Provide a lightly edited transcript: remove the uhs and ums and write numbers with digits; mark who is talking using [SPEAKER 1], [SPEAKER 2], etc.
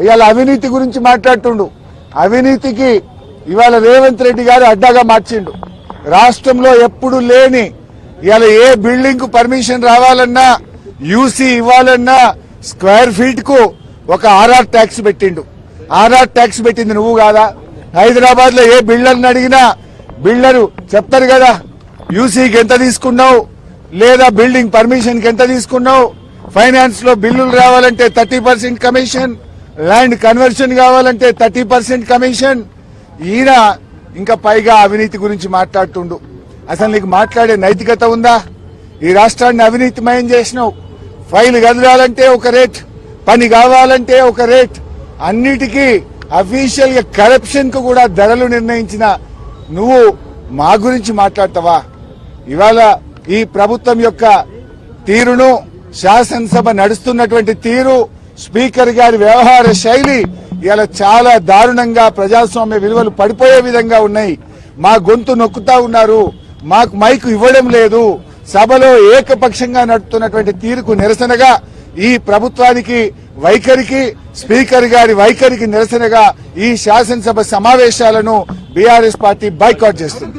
[SPEAKER 1] ఇవాళ అవినీతి గురించి మాట్లాడుతుండు. అవినీతికి ఇవాళ రేవంత్ రెడ్డి గారు అడ్డాగా మార్చిండు. రాష్ట్రంలో ఎప్పుడు లేని ఇవాళ ఏ బిల్డింగ్ కు పర్మిషన్ రావాలన్నా, యూసీ ఇవ్వాలన్నా స్క్వేర్ ఫీట్ కు ఒక ఆర్ఆర్ ట్యాక్స్ పెట్టిండు. ఆర్ఆర్ ట్యాక్స్ పెట్టింది నువ్వు కాదా? హైదరాబాద్ లో ఏ బిల్డర్ని అడిగినా బిల్డరు చెప్తారు కదా, యూసీకి ఎంత తీసుకున్నావు, లేదా బిల్డింగ్ పర్మిషన్ కి ఎంత తీసుకున్నావు, ఫైనాన్స్ లో బిల్లులు రావాలంటే 30% కమిషన్, ల్యాండ్ కన్వర్షన్ కావాలంటే 30% కమిషన్. ఈయన ఇంకా పైగా అవినీతి గురించి మాట్లాడుతుండు. అసలు నీకు మాట్లాడే నైతికత ఉందా? ఈ రాష్ట్రాన్ని అవినీతిమయం చేసినావు. ఫైల్ కదలాలంటే ఒక రేట్, పని కావాలంటే ఒక రేట్, అన్నిటికీ అఫీషియల్ గా కరప్షన్ కు కూడా ధరలు నిర్ణయించిన నువ్వు మా గురించి మాట్లాడతావా? ఇవాళ ఈ ప్రభుత్వం యొక్క తీరును, శాసనసభ నడుస్తున్నటువంటి తీరు, స్పీకర్ గారి వ్యవహార శైలి ఇలా చాలా దారుణంగా ప్రజాస్వామ్య విలువలు పడిపోయే విధంగా ఉన్నాయి. మా గొంతు నొక్కుతా ఉన్నారు, మాకు మైకు ఇవ్వడం లేదు. సభలో ఏకపక్షంగా నడుపుతున్నటువంటి తీరుకు నిరసనగా, ఈ ప్రభుత్వానికి వైఖరికి, స్పీకర్ గారి వైఖరికి నిరసనగా ఈ శాసనసభ సమావేశాలను బీఆర్ఎస్ పార్టీ బాయ్కాట్ చేస్తుంది.